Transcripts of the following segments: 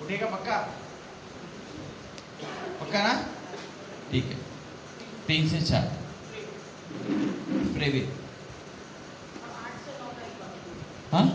उठेगा पक्का? पक्का ना? ठीक है, 3 से 4 प्रेवी। हाँ,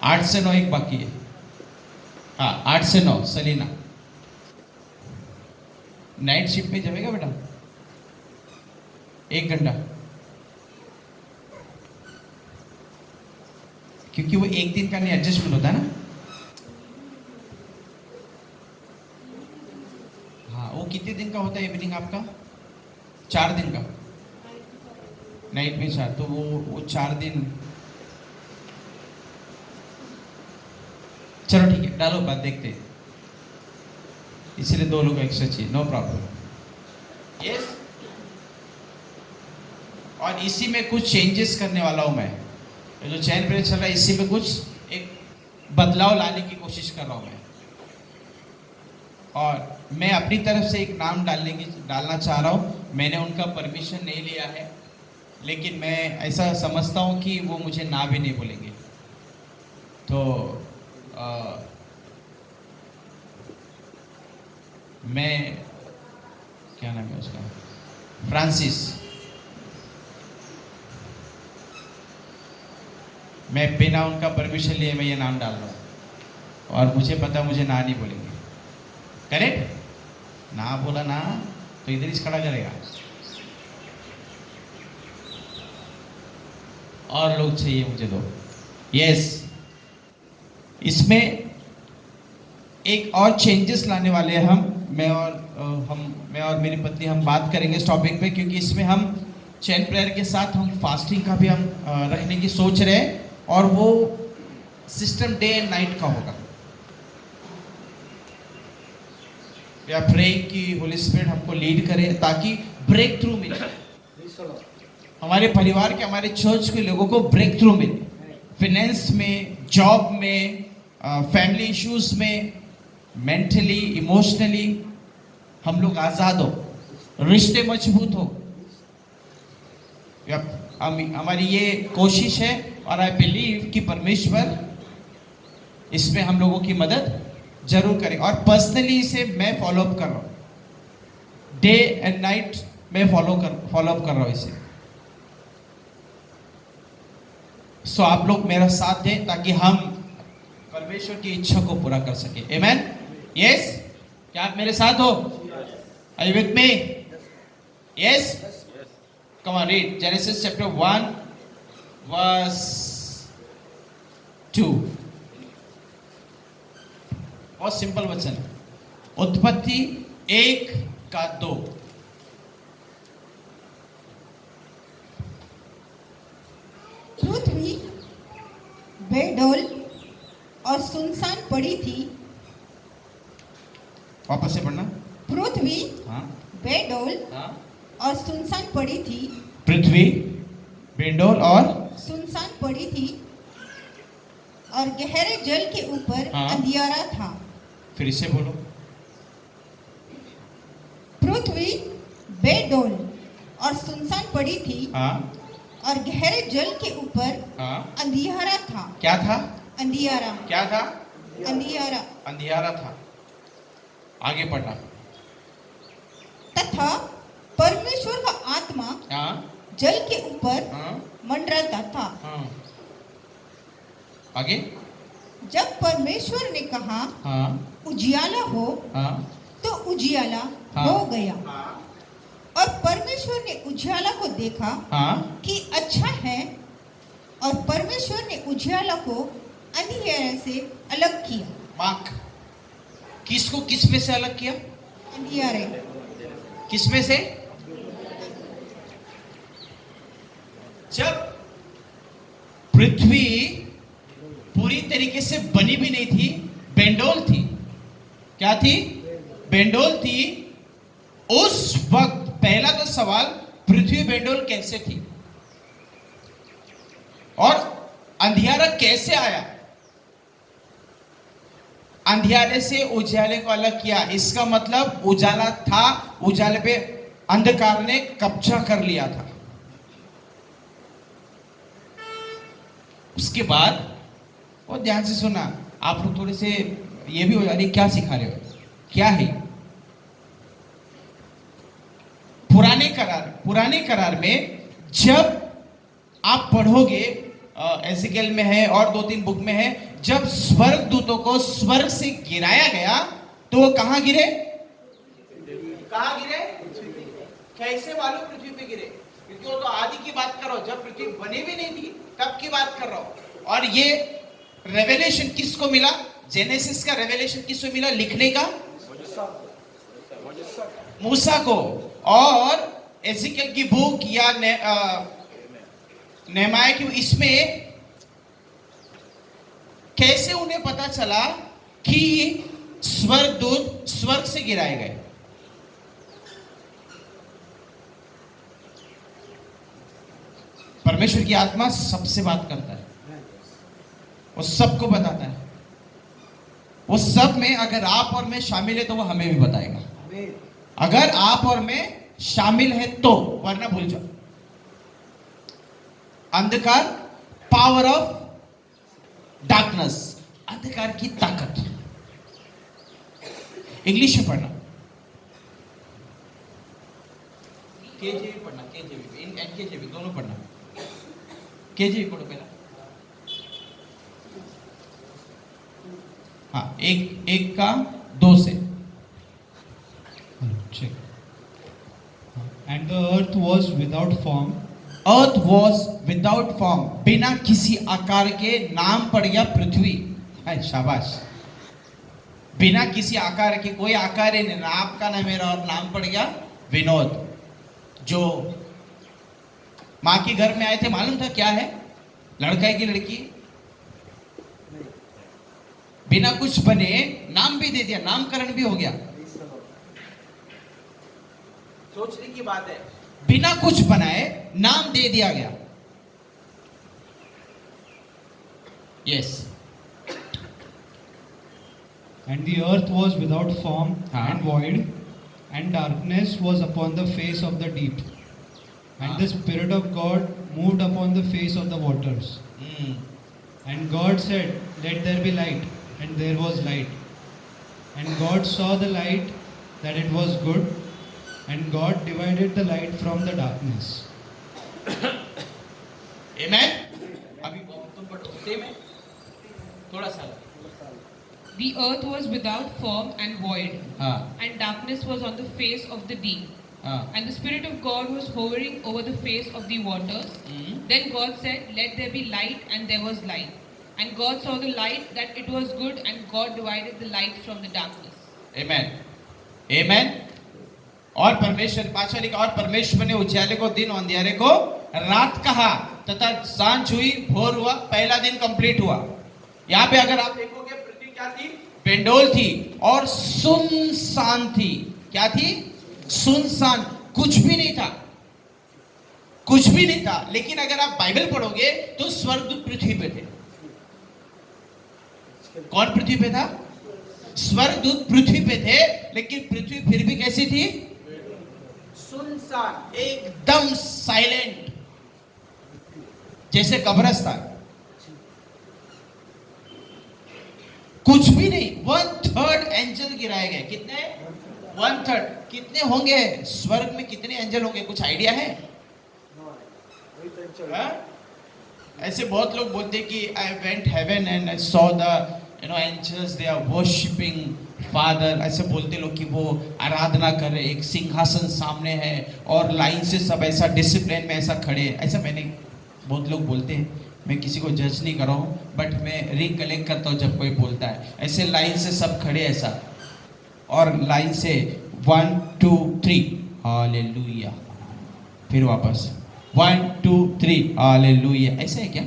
8 से 9 एक बाकी है। हाँ, 8 से 9 सलीना नाइट शिफ्ट में जाएगा बेटा, 1 घंटा, क्योंकि वो एक दिन का नहीं एडजस्टमेंट होता है ना। हाँ, वो कितने दिन का होता है इवनिंग आपका? 4 दिन का, नाइट में 4, तो वो 4 दिन। चलो ठीक है, डालो बात, देखते हैं। इसीलिए 2 लोग एक्स्ट्रा चाहिए, नो प्रॉब्लम। यस, और इसी में कुछ चेंजेस करने वाला हूं मैं। ये जो चैन प्रेयर चल रहा है, इसी में कुछ एक बदलाव लाने की कोशिश कर रहा हूं मैं। और मैं अपनी तरफ से एक नाम डालना चाह रहा हूं। मैंने उनका परमिशन नहीं लिया है, लेकिन मैं ऐसा समझता हूं कि वो मुझे ना भी नहीं बोलेंगे। तो मैं, क्या नाम है उसका, फ्रांसिस, मैं बिना उनका परमिशन लिए मैं ये नाम डाल रहा हूँ, और मुझे पता मुझे ना नहीं बोलेंगे। करेक्ट? ना बोला ना तो इधर ही खड़ा करेगा। और लोग चाहिए मुझे दो। यस, इसमें एक और चेंजेस लाने वाले हैं हम। मैं और मेरी पत्नी हम बात करेंगे इस टॉपिक पे, क्योंकि इसमें हम चैन प्रेयर के साथ हम फास्टिंग का भी हम रखने की सोच रहे हैं, और वो सिस्टम डे एंड नाइट का होगा। या प्रे कि होली स्पिरिट हमको लीड करे, ताकि ब्रेक थ्रू मिले हमारे परिवार के, हमारे चर्च के लोगों को ब्रेक थ्रू मिले, फाइनेंस में, जॉब में, फैमिली इश्यूज में, मेंटली, इमोशनली हम लोग आज़ाद हो, रिश्ते मजबूत हो। हमारी ये कोशिश है, और आई बिलीव कि परमेश्वर इसमें हम लोगों की मदद जरूर करें। और पर्सनली इसे मैं फॉलोअप कर रहा हूँ, डे एंड नाइट मैं फॉलोअप कर रहा हूँ इसे। सो आप लोग मेरा साथ दें, ताकि हम परमेश्वर की इच्छा को पूरा कर सके। आमेन? यस, क्या आप मेरे साथ हो? Are you with me? Yes, come on, read Genesis chapter 1 verse 2। बहुत सिंपल वचन, उत्पत्ति 1:2। पृथ्वी बेडौल और सुनसान पड़ी थी। वापस से पढ़ना। पृथ्वी हाँ, बेडौल हाँ, और सुनसान पड़ी थी। पृथ्वी बेडौल और सुनसान पड़ी थी, और गहरे जल के ऊपर हाँ। अंधियारा था। फिर इसे बोलो। पृथ्वी बेडौल और सुनसान पड़ी थी, हाँ, और गहरे जल के ऊपर हाँ, अंधियारा था। क्या था? अंधियारा, क्या था? अंधियारा। अंधियारा था। आगे पढ़ना। तथा परमेश्वर का आत्मा हाँ, जल के ऊपर हाँ, मंडराता था। हाँ, आगे। जब परमेश्वर ने कहा हाँ, उजियाला हो, हाँ, तो उजियाला हाँ। हो गया। हाँ, और परमेश्वर ने उजियाला को देखा हाँ, कि अच्छा है, और परमेश्वर ने उजियाला को अंधियारे से अलग किया। मार्क, किसको किस में से अलग किया? अंधियारे, किस में से? जब पृथ्वी पूरी तरीके से बनी भी नहीं थी, बेंडोल थी। क्या थी? बेंडोल थी। उस वक्त पहला तो सवाल, पृथ्वी बेंडोल कैसे थी, और अंधियारा कैसे आया? अंधियारे से उजाले को अलग किया, इसका मतलब उजाला था, उजाले पे अंधकार ने कब्जा कर लिया था। उसके बाद, और ध्यान से सुना, आप लोग थोड़े से ये भी हो जा रही क्या सिखा रहे हो, क्या है? पुराने करार में जब आप पढ़ोगे, एज़ेकिएल में है और 2-3 बुक में है, जब स्वर्ग दूतों को स्वर्ग से गिराया गया तो वो कहां गिरे? कैसे मालूम पृथ्वी पे गिरे? क्योंकि वो तो आदि की बात करो, जब पृथ्वी बनी भी नहीं थी तब की बात कर रहा हूं। और ये रेवेलेशन किसको मिला? जेनेसिस का रेवेलेशन किसको मिला लिखने का? मूसा को। और एज़ेकिएल की बुक या नेहमाया की, इसमें कैसे उन्हें पता चला कि स्वर्गदूत स्वर्ग से गिराए गए? परमेश्वर की आत्मा सबसे बात करता है, वो सबको बताता है। वो सब में अगर आप और मैं शामिल है तो वो हमें भी बताएगा, अगर आप और मैं शामिल है तो, वरना भूल जाओ। अंधकार, पावर ऑफ डार्कनेस, अंधकार की ताकत। इंग्लिश में पढ़ना, केजेवी पढ़ना, केजेवी एनकेजेवी दोनों पढ़ना। केजेवी पढ़ो पहला। हाँ, एक का 2 से। And the earth was without form. Earth was without form, बिना किसी आकार के। नाम पड़ गया पृथ्वी। है, शाबाश। बिना किसी आकार के, कोई आकार ही नहीं, ना आपका ना मेरा, और नाम पड़ गया विनोद। जो माँ के घर में आए थे, मालूम था क्या है? लड़का है कि लड़की? बिना कुछ बने नाम भी दे दिया, नामकरण भी हो गया। सोचने की बात है, बिना कुछ बनाए नाम दे दिया गया। Yes. And the earth was without form हाँ. and void, and darkness was upon the face of the deep. And हाँ. the Spirit of God moved upon the face of the waters. And God said, "Let there be light," and there was light. And God saw the light, that it was good, and God divided the light from the darkness. Amen. अभी तुम पढ़ो, same है, थोड़ा सा। The earth was without form and void, हाँ, and darkness was on the face of the deep. हाँ। And the Spirit of God was hovering over the face of the waters. Then God said, "Let there be light," and there was light. And God saw the light, that it was good, and God divided the light from the darkness. Amen. Amen. और परमेश्वर, पांचवा लिखा, और परमेश्वर ने उजियाले को दिन और अंधियारे को रात कहा, तथा सांझ हुई, भोर हुआ, पहला दिन कंप्लीट हुआ। यहाँ पे अगर आप देखोगे, पृथ्वी क्या थी? पेंडोल थी और सुनसान थी। क्या थी? सुनसान, कुछ भी नहीं था, कुछ भी नहीं था। लेकिन अगर आप बाइबल पढ़ोगे तो स्वर्गदूत पृथ्वी पे थे। कौन पृथ्वी पे था? स्वर्गदूत पृथ्वी पे थे, लेकिन पृथ्वी फिर भी कैसी थी? सुनसान, एकदम साइलेंट, जैसे कब्रिस्तान, कुछ भी नहीं। 1/3 एंजल गिराए गए। कितने? 1/3। कितने होंगे स्वर्ग में? कितने एंजल होंगे? कुछ आइडिया है? ऐसे बहुत लोग बोलते कि I went heaven and I saw the angels, they are worshipping father. ऐसे बोलते लोग कि वो आराधना कर रहे, एक सिंहासन सामने है और लाइन से सब ऐसा डिसिप्लिन में ऐसा खड़े। ऐसा मैंने, बहुत लोग बोलते हैं, मैं किसी को जज नहीं कर रहा हूँ, बट मैं रिकलेक्ट करता हूँ जब कोई बोलता है ऐसे लाइन से सब खड़े ऐसा, और लाइन से 1 2 3 हालेलुया, फिर वापस 1 2 3 हालेलुया। ऐसा है क्या?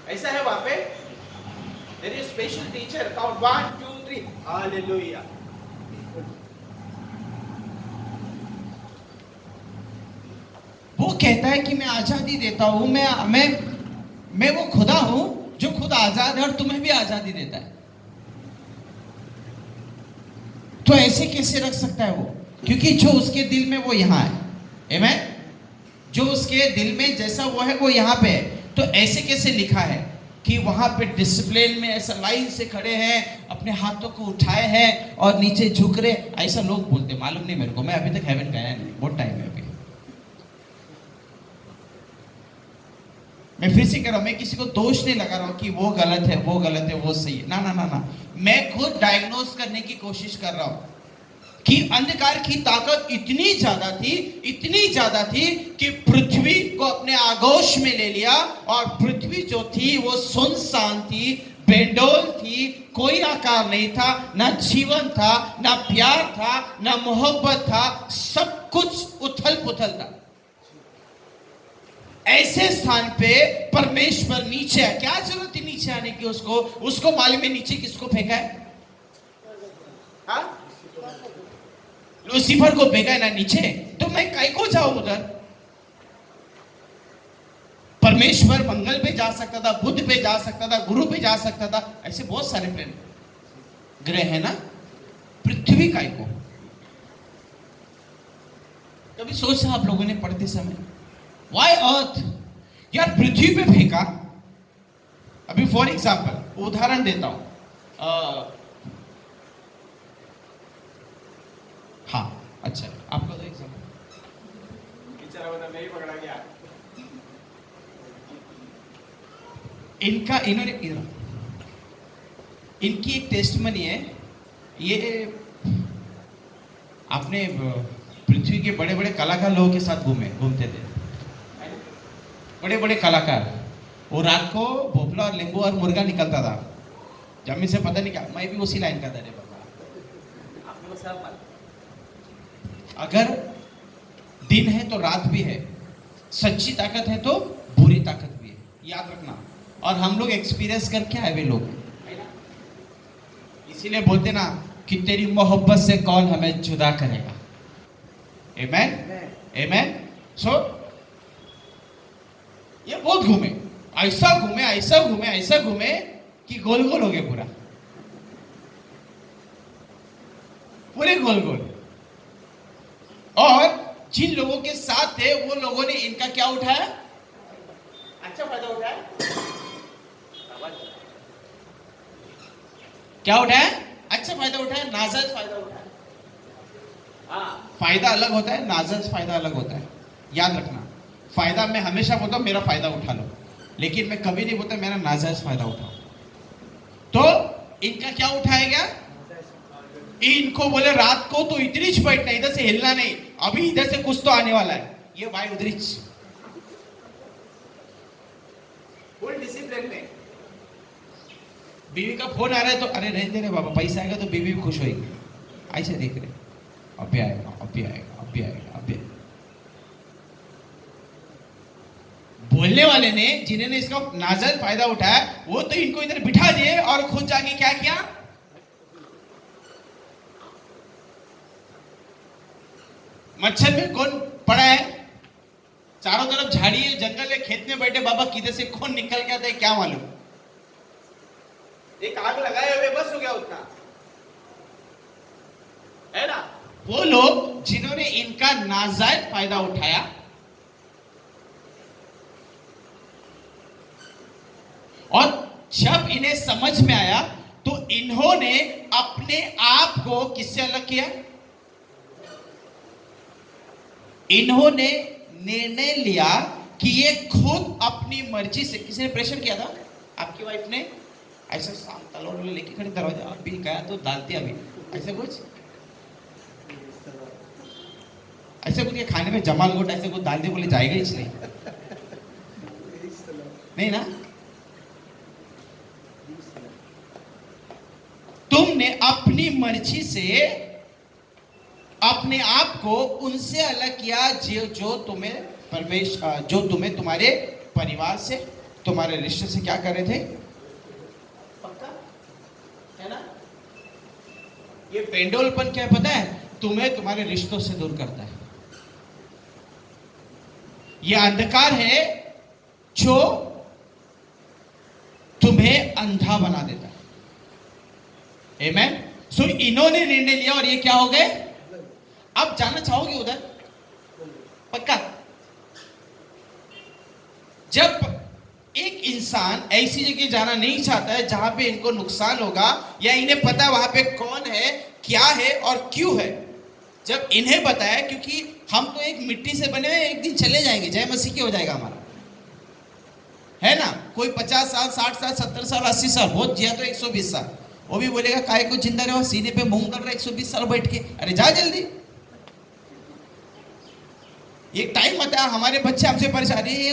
ऐसा है वहां पे? There is special teacher, count 1 2 3 hallelujah. वो कहता है कि मैं आजादी देता हूं, मैं वो खुदा हूं जो खुद आजाद है और तुम्हें भी आजादी देता है। तो ऐसे कैसे रख सकता है वो? क्योंकि जो उसके दिल में वो यहां है। आमेन। जो उसके दिल में जैसा वो है वो यहां पे है। तो ऐसे कैसे लिखा है? कि वहां पे डिसिप्लिन में ऐसा लाइन से खड़े हैं, अपने हाथों को उठाए हैं और नीचे झुक रहे, ऐसा लोग बोलते, मालूम नहीं मेरे को, मैं अभी तक हेवन गया नहीं, बहुत टाइम है अभी। मैं फिर से कह रहा हूं, मैं किसी को दोष नहीं लगा रहा हूं कि वो गलत है, वो गलत है, वो सही है, ना ना ना ना, मैं खुद डायग्नोस करने की कोशिश कर रहा हूं कि अंधकार की ताकत इतनी ज्यादा थी कि पृथ्वी को अपने आगोश में ले लिया, और पृथ्वी जो थी वो सुनसान थी, बेंडोल थी, कोई आकार नहीं था, ना जीवन था, ना प्यार था, ना मोहब्बत था, सब कुछ उथल पुथल था। ऐसे स्थान पे परमेश्वर नीचे है, क्या जरूरत थी नीचे आने की? उसको मालूम है नीचे किसको फेंका है? हाँ? लूसीफर को फेंका है ना नीचे, तो मैं कहीं को जाऊं उधर? परमेश्वर मंगल पे जा सकता था, बुध पे जा सकता था, गुरु पे जा सकता था, ऐसे बहुत सारे प्लेन ग्रह है ना, पृथ्वी काय को? कभी सोचा आप लोगों ने पढ़ते समय, वाई अर्थ? यार पृथ्वी पे फेंका। अभी फॉर एग्जाम्पल उदाहरण देता हूं, हाँ अच्छा आपका तो एग्जाम्पल, बेचारा बता मैं ही पकड़ा गया। इन्होंने इनकी एक टेस्टमनी है, ये अपने पृथ्वी के बड़े बड़े कलाकार लोगों के साथ घूमते थे, बड़े बड़े कलाकार, वो रात को भोपला और नींबू और मुर्गा निकलता था, जमीन से पता नहीं क्या, मैं भी उसी लाइन का था रे बाबा, आपको सब अगर दिन है तो रात भी है, सच्ची ताकत है तो बुरी ताकत भी है, याद रखना। और हम लोग एक्सपीरियंस करके आए वे लोग, इसीलिए बोलते ना कि तेरी मोहब्बत से कौन हमें जुदा करेगा। आमेन आमेन। सो ये बहुत घूमे, ऐसा घूमे कि गोल गोल हो गए, पूरे गोल गोल। और जिन लोगों के साथ थे वो लोगों ने इनका क्या उठाया? अच्छा फायदा उठाया। क्या उठाया? अच्छा फायदा उठाया, नाजायज फायदा उठाया। हाँ, फायदा अलग होता है, नाजायज फायदा अलग होता है, याद रखना। फायदा मैं हमेशा बोलता हूं मेरा फायदा उठा लो, लेकिन मैं कभी नहीं बोलता मेरा नाजायज फायदा उठाओ। तो इनका क्या उठाया गया? इनको बोले रात को तो इधर ही बैठना, इधर से हिलना नहीं, अभी इधर से कुछ तो आने वाला है, ये भाई उधर फुल डिसिप्लिन में। बीवी का फोन आ रहा है तो अरे रहने दे बाबा, पैसा आएगा तो बीवी भी खुश होगी, ऐसे देख रहे, अभी आएगा, अभी आएगा, अभी आएगा, अभी आएगा। बोलने वाले ने, जिन्होंने इसका नाजायज फायदा उठाया, वो तो इनको इधर बिठा दिए और खुद जाके क्या किया? मच्छर में कौन पड़ा है? चारों तरफ झाड़ी है, जंगल है, खेत में बैठे बाबा, किधर से कौन निकल गया था क्या मालूम? एक आग लगाए हुए बस हो गया उतना, है ना? वो लोग जिन्होंने इनका नाजायज फायदा उठाया, और जब इन्हें समझ में आया तो इन्होंने अपने आप को किससे अलग किया? इन्होंने निर्णय लिया कि ये खुद अपनी मर्जी से, किसी ने प्रेशर किया था? आपकी वाइफ ने ऐसे तलवार लेके खड़ी, दरवाजा अभी गया तो डालती, अभी ऐसे कुछ ये खाने में जमाल गोट ऐसे कुछ डाल दे, बोले जाएगा इसलिए नहीं ना? तुमने अपनी मर्जी से अपने आप को उनसे अलग किया जो तुम्हें तुम्हारे परिवार से, तुम्हारे रिश्ते से क्या कर रहे थे? पक्का है ना? ये पेंडोलपन क्या है पता है? तुम्हें तुम्हारे रिश्तों से दूर करता है। ये अंधकार है जो तुम्हें अंधा बना देता है। आमेन। सो इन्होंने निर्णय लिया और ये क्या हो गए? अब जाना चाहोगे उधर? पक्का? जब एक इंसान ऐसी जगह जाना नहीं चाहता है जहां पे इनको नुकसान होगा, या इन्हें पता वहां पे कौन है, क्या है और क्यों है। जब इन्हें बताया, क्योंकि हम तो एक मिट्टी से बने हुए, एक दिन चले जाएंगे, जय मसीह की हो जाएगा हमारा, है ना। कोई 50 साल, 60 साल, 70 साल, 80 साल, बहुत जिया तो 120 साल, वो भी बोलेगा काय को जिंदा रहो, सीने पे मूंग कर रहा 120 साल बैठ के, अरे जा जल्दी। एक टाइम आता है, हमारे बच्चे हमसे परेशान है, ये